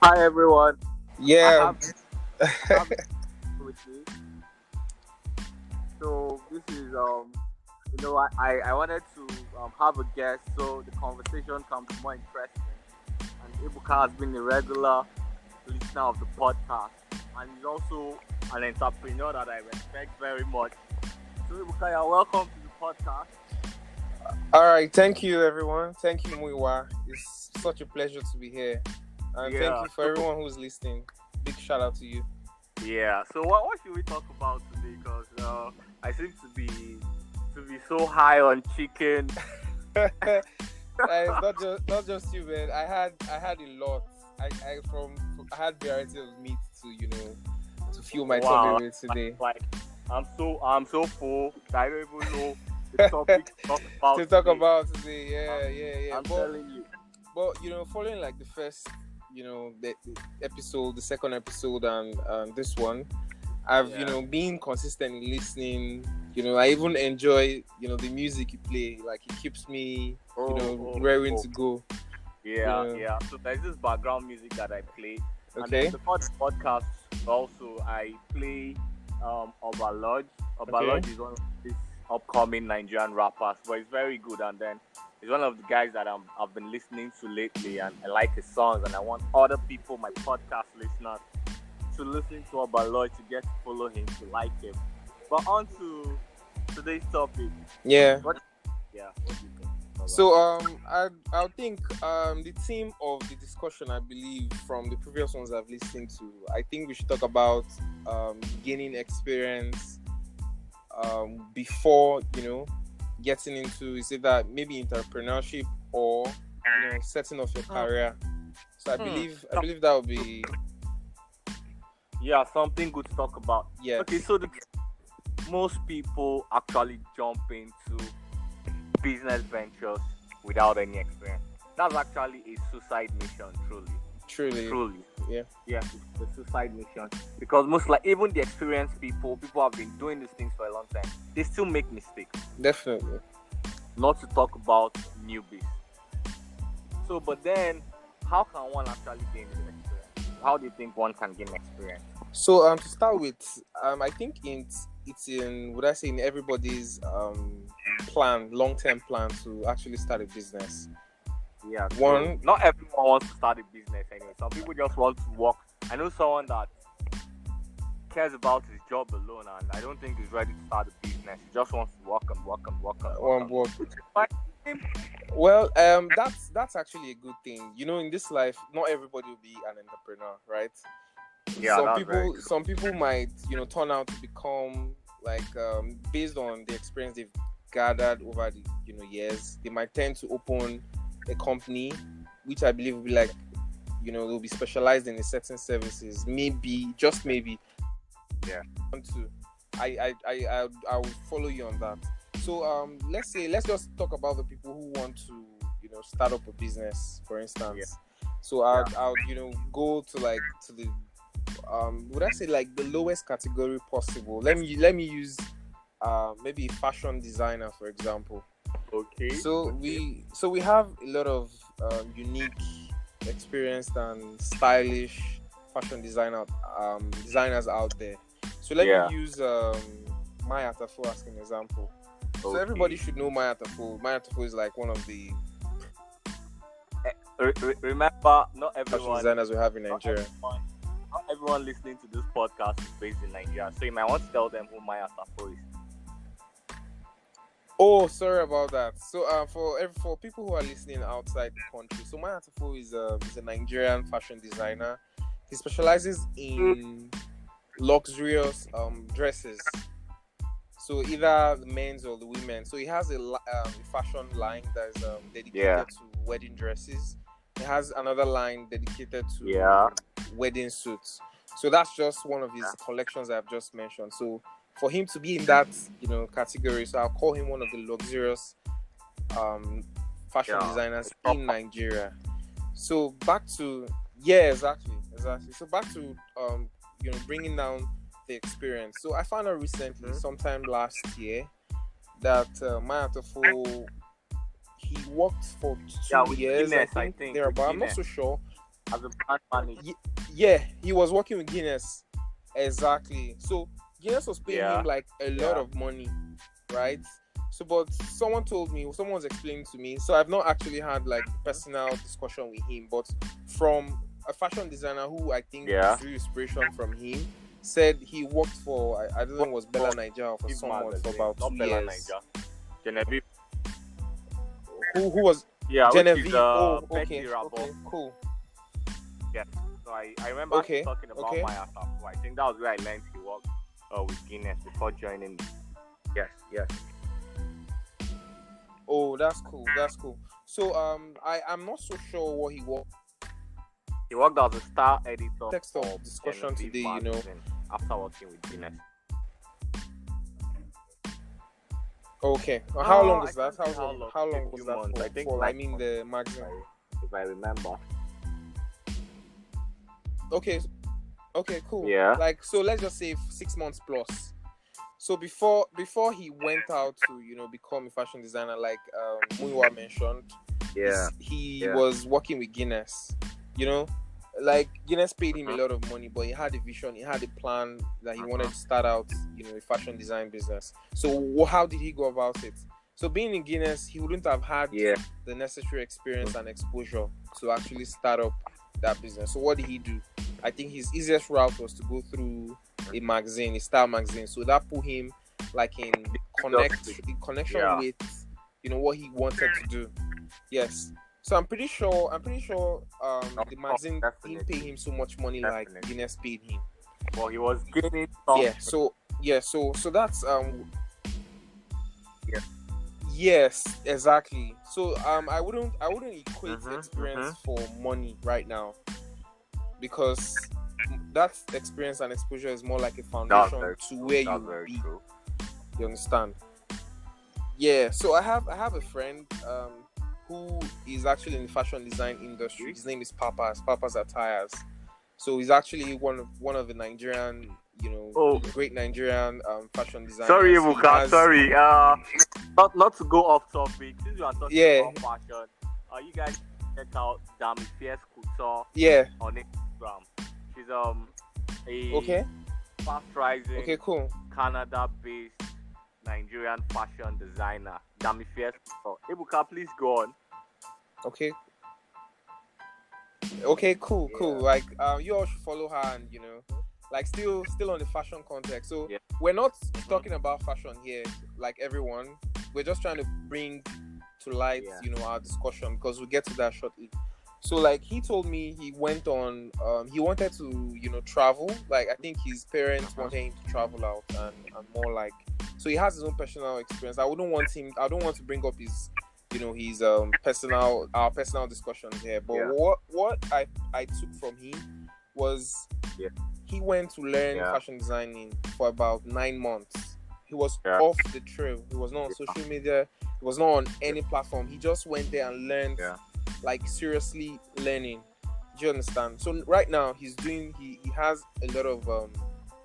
Hi everyone. I Yeah. have I have with me. So this is I wanted to have a guest so the conversation can be more interesting. And Ebuka has been a regular listener of the podcast, and he's also an entrepreneur that I respect very much. So Ebuka, you're welcome to the podcast. All right. Thank you, everyone. Thank you, Muiwa. It's such a pleasure to be here. And thank Yeah. you for everyone who's listening. Big shout out to you. Yeah. So what should we talk about today? Because I seem to be so high on chicken. It's not just you, man. I had a lot. I had variety of meat to fuel my tummy Wow. with today. Like I'm so full that I don't even know the topic to talk To about talk today. about today. I'm, Yeah. I'm telling you. But following like the first, the episode, the second episode, and this one, I've Yeah. been consistently listening. I even enjoy the music you play. Like it keeps me raring Oh. to go. You Yeah, know. yeah. So there's this background music that I play. And then Okay. before the podcast also I play Oba Lodge. Oba Okay. Lodge is one of these upcoming Nigerian rappers, but he's very good, and then he's one of the guys that I've been listening to lately, and I like his songs, and I want other people, my podcast listeners, to listen to Oba Lodge, to get to follow him, to like him. But on to today's topic. Yeah. What what do you think? So I think the theme of the discussion, I believe, from the previous ones I've listened to, I think we should talk about gaining experience before getting into, is it that maybe entrepreneurship or setting off your career. So I believe that would be Something good to talk about. yes. Okay, so most people actually jump into business ventures without any experience. That's actually a suicide mission, truly. Yeah, Yeah, it's a suicide mission, because most like even the experienced people have been doing these things for a long time. They still make mistakes. definitely. Not to talk about newbies. So, but then, how can one actually gain this experience? How do you think one can gain experience? So to start with, I think it's in, would I say, in everybody's long-term plan to actually start a business. Yeah. One, not everyone wants to start a business anyway. Some people just want to work. I know someone that cares about his job alone, and I don't think he's ready to start a business. He just wants to work and work and work and one work. work. Like, Well, that's actually a good thing. In this life, not everybody will be an entrepreneur, right? yeah, some that's very people true. some people might turn out to become like, based on the experience they've gathered over the years, they might tend to open a company, which I believe will be like, they'll be specialized in a certain services, maybe, just maybe. Yeah. Want to I will follow you on that. So let's just talk about the people who want to start up a business, for instance. So I'll go to the would I say like the lowest category possible. Let me use maybe a fashion designer, for example. Okay. So we have a lot of unique, experienced and stylish fashion designers out there. So let me use Maya Tafo as an example. So everybody should know Maya Tafo. Maya Tafo is like one of the Remember, not fashion everyone. designers we have in Not Nigeria. everyone listening to this podcast is based in Nigeria, so you might want to tell them who Maya Safo is. Oh, sorry about that. So for people who are listening outside the country, so Maya Tafo is a Nigerian fashion designer. He specializes in luxurious dresses. So either the men's or the women. So he has a fashion line that is dedicated to wedding dresses. He has another line dedicated to wedding suits. So that's just one of his collections I've just mentioned. So for him to be in that category, so I'll call him one of the luxurious fashion designers in Nigeria. So back to exactly. So back to bringing down the experience. So I found out recently, sometime last year, that Maya Tafo, he worked for 2 years, Guinness, I think thereabout. I'm not so sure. as a brand manager. Yeah, he was working with Guinness. Exactly. So Guinness was paying him like a lot of money, right? So, but someone was explaining to me. So I've not actually had like personal discussion with him, but from a fashion designer who I think drew inspiration from him, said he worked for I don't know, it was Bella Niger for someone for about 2 years. Genevieve. Who was Genevieve? Okay, cool. Yeah. So I remember talking about my stuff. So I think that was where I learned he worked with Guinness before joining. Yes. Oh, that's cool. So I'm not so sure what he worked. He worked as a star editor. Text of discussion today, after working with Guinness. Okay. How long was that? How long was that months, for? I think The magazine. If I remember. Okay, cool. Yeah. Like, so let's just say 6 months plus. So before he went out to become a fashion designer, like Muiwa mentioned, he was working with Guinness. Like Guinness paid him a lot of money, but he had a vision, he had a plan that he wanted to start out, a fashion design business. So how did he go about it? So being in Guinness, he wouldn't have had the necessary experience and exposure to actually start up that business. So what did he do? I think his easiest route was to go through a magazine, a style magazine. So that put him like in connection with what he wanted to do. Yes. So I'm pretty sure the magazine didn't pay him so much money like Guinness paid him. Well, he was gaining some. So that's Yes, exactly. So I wouldn't equate experience for money right now, because that experience and exposure is more like a foundation to where you will be. True. You understand? Yeah. So I have a friend who is actually in the fashion design industry. His name is Papa's Attires. So he's actually one of the Nigerian, great Nigerian fashion designers. Sorry, Ebuka. Sorry. Not to go off topic. Since you are talking about fashion, you guys check out Dami Fierce Couture on Instagram. She's a fast rising Canada-based Nigerian fashion designer. Dami Fierce Couture. Ebuka, please go on. Okay, cool. Like, you all should follow her, and like still on the fashion context. So we're not talking about fashion here, like everyone. We're just trying to bring to light, our discussion, because we'll get to that shortly. So, like, he told me he went on, he wanted to, travel. Like, I think his parents wanted him to travel out and more like, so he has his own personal experience. I don't want to bring up his our personal discussions here. But what I took from him was he went to learn fashion designing for about 9 months. He was off the trail. He was not on social media. He was not on any platform. He just went there and learned, like seriously learning. Do you understand? So right now he has a lot of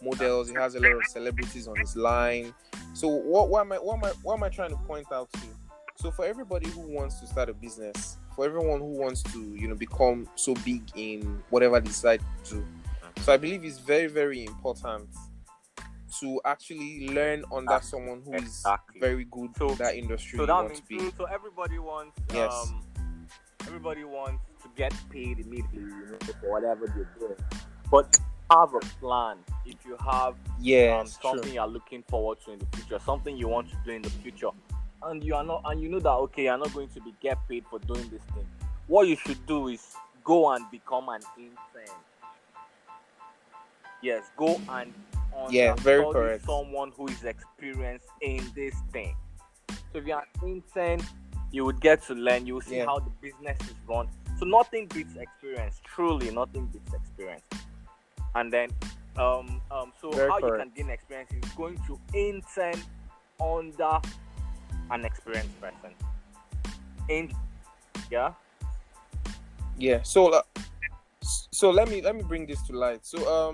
models. He has a lot of celebrities on his line. So what am I trying to point out to? So for everybody who wants to start a business, for everyone who wants to, become so big in whatever they decide to do, so I believe it's very, very important to actually learn under someone who is very good in that industry. So that means so everybody wants everybody wants to get paid immediately, for whatever they're doing. But have a plan. If you have something you're looking forward to in the future, something you want to do in the future, and you know that you're not going to get paid for doing this thing, what you should do is go and become an intern. Yes, go and very correct. Someone who is experienced in this thing. So if you're an intern, you would get to learn. You will see how the business is run. So nothing beats experience. Truly, nothing beats experience. And then, so very how correct. You can gain experience is going to intern under an experienced person. So let me bring this to light. So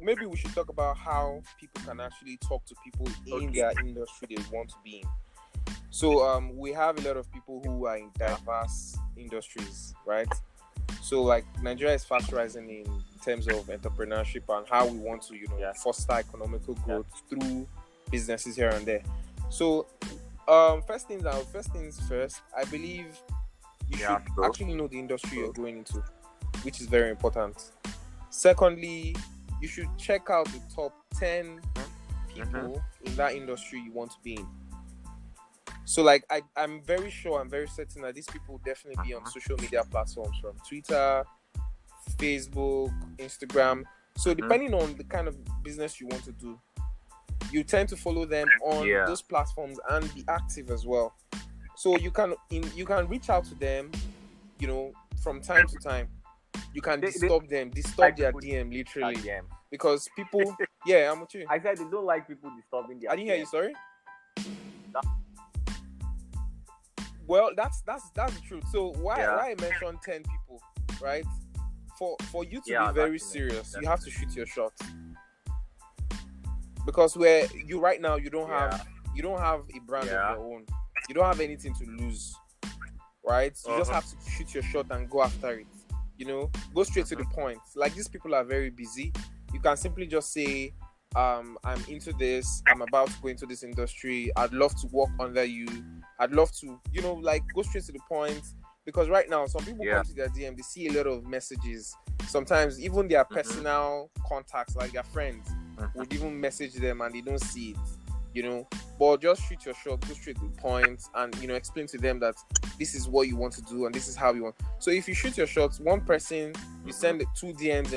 maybe we should talk about how people can actually talk to people in their industry they want to be in. So we have a lot of people who are in diverse industries, right? So like Nigeria is fast rising in terms of entrepreneurship and how we want to, foster economical growth through businesses here and there. So first things first, I believe you should actually know the industry you're going into, which is very important. Secondly, you should check out the top 10 people in that industry you want to be in. So like I'm very certain that these people will definitely be on social media platforms from Twitter, Facebook, Instagram. So depending on the kind of business you want to do, you tend to follow them on those platforms and be active as well. So you can reach out to them, from time to time. You can disturb their DM literally. Because people, I'm with you. I said they don't like people disturbing their I didn't hear you, sorry? That- Well, that's the truth. So why I mentioned 10 people, right? For you to be very serious, you have to shoot your shot. Because right now you don't have a brand of your own. You don't have anything to lose, right? You just have to shoot your shot and go after it. Go straight to the point. Like, these people are very busy. You can simply just say, I'm into this. I'm about to go into this industry. I'd love to work under you. I'd love to, go straight to the point. Because right now, some people come to their DM, they see a lot of messages. Sometimes even their personal contacts, like their friends, would even message them and they don't see it. But just shoot your shot, go straight to the point, and explain to them that this is what you want to do and this is how you want. So if you shoot your shots, one person, you send 2 DMs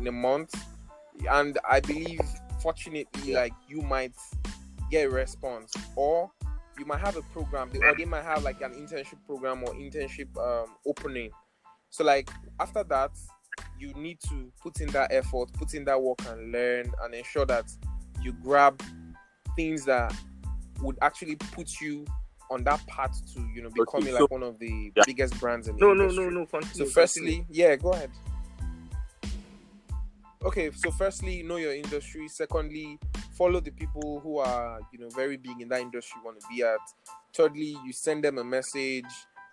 in a month, and I believe, fortunately, like, you might get a response, or you might have a program, or they might have like an internship program or internship opening. So like after that, you need to put in that effort, put in that work, and learn, and ensure that you grab things that would actually put you on that path to becoming like one of the biggest brands in the industry. No, continue. So firstly, go ahead. Okay, so firstly, know your industry. Secondly, follow the people who are very big in that industry you want to be at. Thirdly, you send them a message.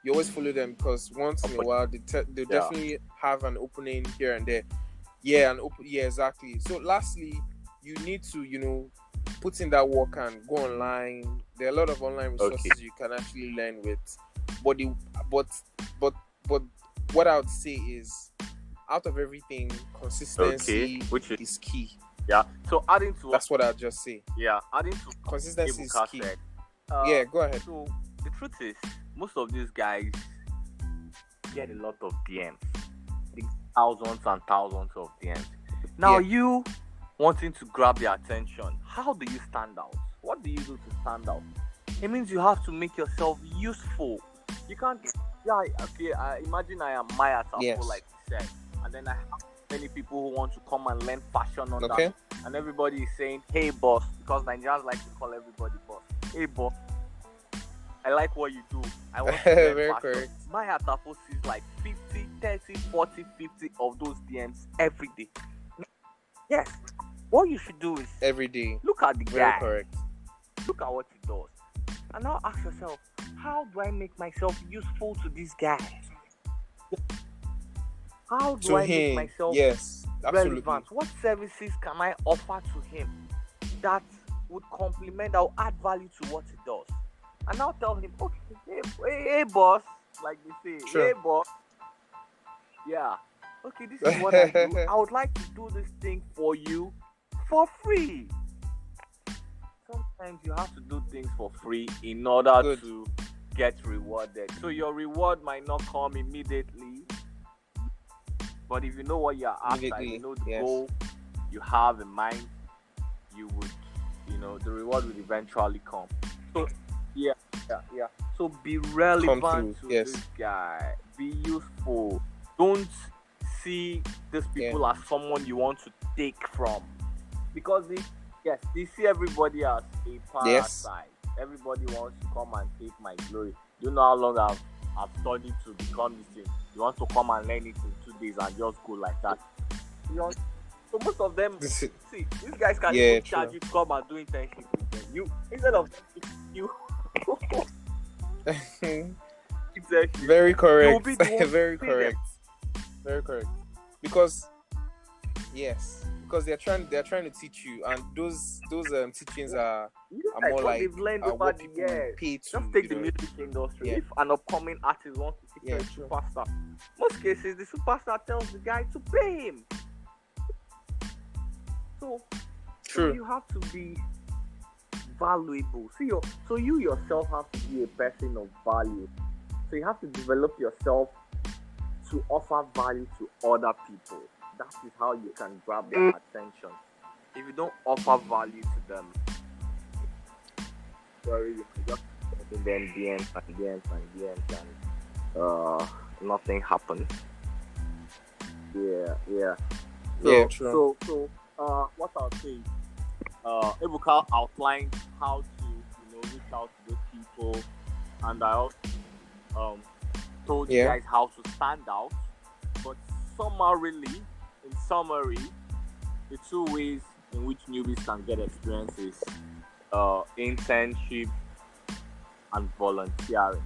You always follow them, because once in a while they'll definitely have an opening here and there. Exactly. So lastly, you need to put in that work and go online. There are a lot of online resources you can actually learn with. But what I would say is, out of everything, consistency is key. Yeah. So adding to that's what I'll just say. Yeah, adding to consistency is key. Said, go ahead. So the truth is, most of these guys get a lot of DMs, thousands and thousands of DMs. Now you wanting to grab their attention, how do you stand out? What do you do to stand out? It means you have to make yourself useful. You can't. Imagine I am Maya Tafo, like you said, and then I have many people who want to come and learn fashion on that, and everybody is saying, "Hey boss," because Nigerians like to call everybody boss. Hey boss, I like what you do. I want to learn very fashion. correct. Maya Tafo sees like 50, 30, 40, 50 of those DMs every day. Yes. What you should do is every day. Look at the guy. Very correct. Look at what he does, and now ask yourself, how do I make myself useful to this guy? How do I make myself relevant? What services can I offer to him that would complement, that will add value to what he does? And now tell him, okay, hey boss, like they say, hey boss, okay, this is what I do. I would like to do this thing for you for free. Sometimes you have to do things for free in order to get rewarded. So your reward might not come immediately, but if you know what you're after, you know the goal you have in mind, you would, the reward will eventually come. So so be relevant to this guy. Be useful. Don't see these people as someone you want to take from, because they see everybody as a parasite. Everybody wants to come and take my glory. You know how long I've studied to become this thing. You want to come and learn it in 2 days and just go like that. So most of them, see, these guys can even charge you to come and do internship with them. You, instead of you, very correct. Very correct. Very correct. Because yes, because they're trying to teach you, and those teachings are Like more what like they've learned over what the people years. pay to, Just take the music industry. Yeah. If an upcoming artist wants to feature Yeah, a true. superstar, most cases the superstar tells the guy to pay him. So True. you have to be valuable. So you yourself have to be a person of value. So you have to develop yourself to offer value to other people. That is how you can grab their attention. If you don't offer value to them, sorry, you can just send them DMs and DMs and DMs and nothing happens. Yeah. Yeah, true. So what I'll say is, Ebuka outlined how to reach out to those people, and I also told you guys how to stand out. But in summary, the two ways in which newbies can get experience is internship and volunteering,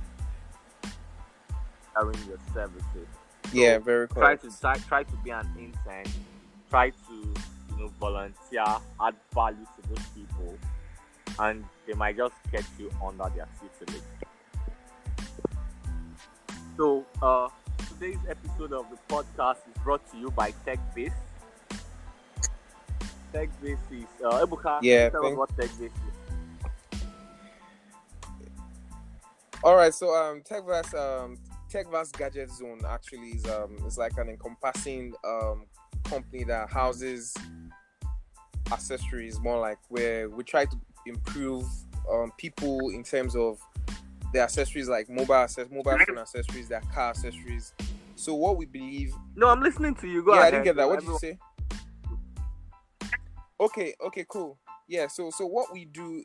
sharing your services. Yeah, very correct. Try to be an intern. Try to volunteer, add value to those people, and they might just get you under their tutelage. So today's episode of the podcast is brought to you by TechBase. TechBase is Ebuka. Tell us what TechBase is. All right, so TechVast Gadget Zone actually is like an encompassing company that houses accessories, more like where we try to improve people in terms of their accessories, like mobile phone accessories, their car accessories. So what we believe. No, I'm listening to you. Go ahead. I didn't get that. What did you say? Okay, cool. Yeah, so what we do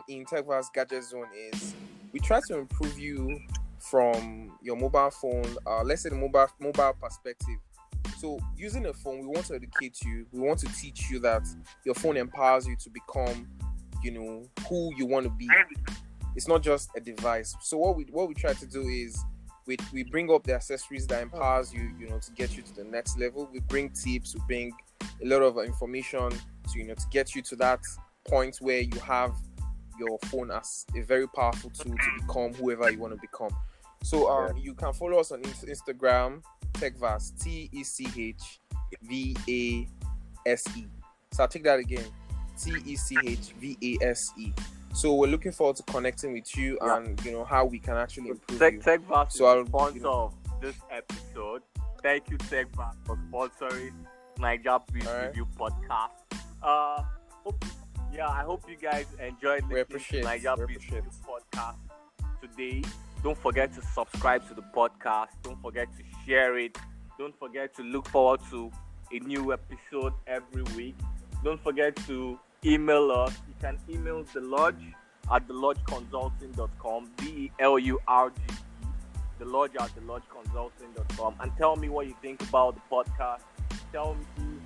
in TechVast Gadget Zone is we try to improve you from your mobile phone, let's say the mobile perspective. So using a phone, we want to educate you. We want to teach you that your phone empowers you to become, who you want to be. It's not just a device. So what we try to do is we bring up the accessories that empowers you, to get you to the next level. We bring tips, we bring a lot of information to get you to that point where you have your phone as a very powerful tool to become whoever you want to become. So you can follow us on Instagram, TechVase, TECHVASE. So I'll take that again, TECHVASE. So we're looking forward to connecting with you and how we can actually improve you. TechVase is the sponsor of this episode. Thank you, TechVase, for sponsoring Niger Beat Review podcast. I hope you guys enjoyed listening to Niger Beat Review podcast today. Don't forget to subscribe to the podcast. Don't forget to share it. Don't forget to look forward to a new episode every week. Don't forget to email us. You can email The Lodge at thelodgeconsulting.com, DELURGE, The Lodge at thelodgeconsulting.com, and tell me what you think about the podcast. Tell me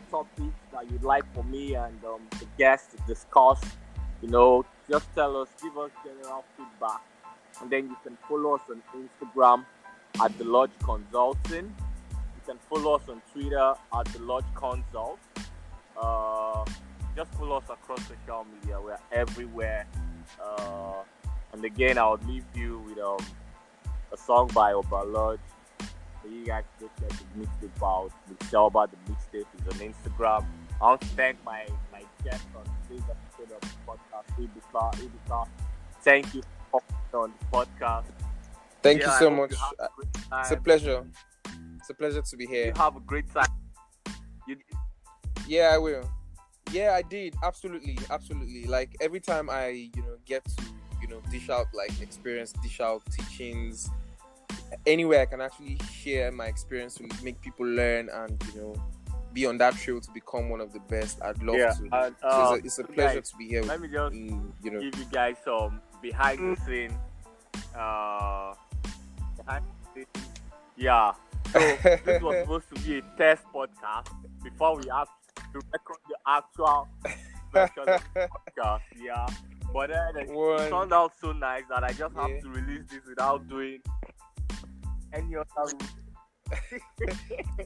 topics that you'd like for me and the guests to discuss. Just tell us, give us general feedback. And then you can follow us on Instagram at The Lodge Consulting. You can follow us on Twitter at The Lodge Consult. Just follow us across social media. We're everywhere. And again, I would leave you with a song by Obalodge. So you guys go check the mixtape out. Michelle about the mixtape is on Instagram. I want to thank my guest on today's episode of the podcast, Ebuka. Thank you for coming on the podcast. Thank you so much. It's a pleasure. It's a pleasure to be here. You have a great time. Yeah, I will. Yeah, I did. Absolutely. Like every time I, get to, dish out like experience, dish out teachings, anywhere I can actually share my experience to make people learn and, be on that trail to become one of the best. I'd love to. And, so it's a pleasure to be here. Let me just give you guys some behind the scene. Yeah. So this was supposed to be a test podcast before we have to record the actual version of the podcast. Yeah. But then it turned out so nice that I just have to release this without doing any other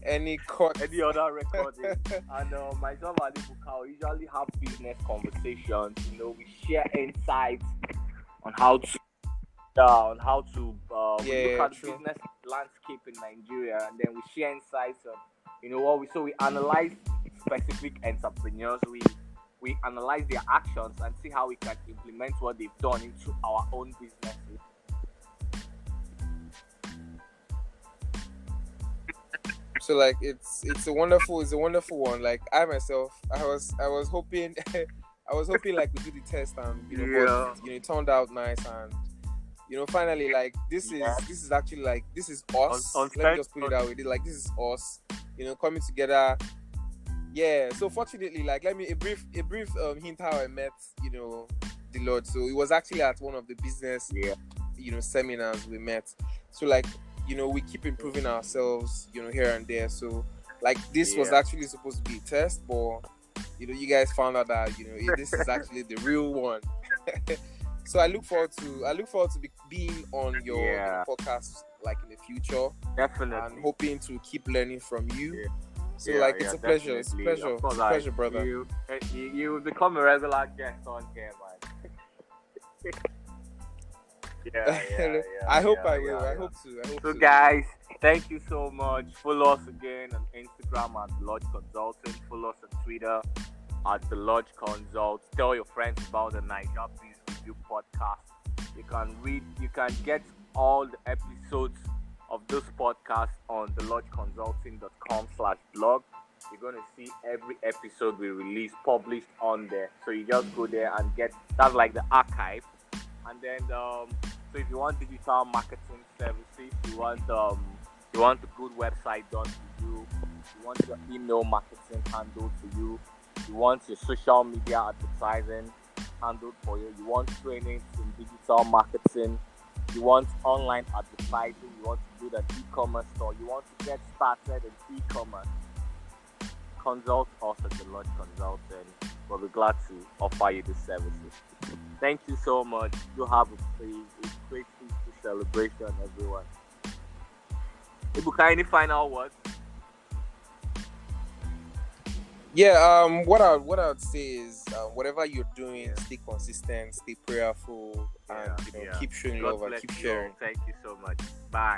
Any cut. any other recording. And myself and Ebuka we usually have business conversations. We share insights on how to we look at the True. business landscape in Nigeria, and then we share insights on what we analyze specific entrepreneurs. We analyze their actions and see how we can implement what they've done into our own businesses. So like it's a wonderful one. Like I myself, I was hoping I was hoping like we do the test and but it turned out nice and finally like this is actually like this is us. Let me just put it that way. Like this is us, coming together. Yeah. So fortunately, like let me a brief hint how I met the Lord. So it was actually at one of the business seminars we met. So like we keep improving ourselves here and there. So like this was actually supposed to be a test, but you guys found out that this is actually the real one. So I look forward to being on your podcast like in the future. Definitely. And hoping to keep learning from you. Yeah. So it's a pleasure. It's a pleasure. It's a pleasure, brother. You will become a regular guest on here, man. I hope I will. I hope to. So guys, thank you so much. Follow us again on Instagram at The Lodge Consulting. Follow us on Twitter at The Lodge Consult. Tell your friends about the Niger Biz Review podcast. You can get all the episodes of this podcast on thelodgeconsulting.com/blog. You're going to see every episode we release published on there. So you just go there and that's like the archive. And then so if you want digital marketing services, you want a good website done for you, you want your email marketing handled for you, you want your social media advertising handled for you, you want trainings in digital marketing, you want online advertising, you want to build an e-commerce store, you want to get started in e-commerce, consult us at The Lodge Consulting. We'll be glad to offer you the services. Thank you so much. You have a great Easter celebration, everyone. Ebuka, any final words? Yeah, what I would say is whatever you're doing, stay consistent, stay prayerful, and keep showing love and keep sharing. Thank you so much. Bye.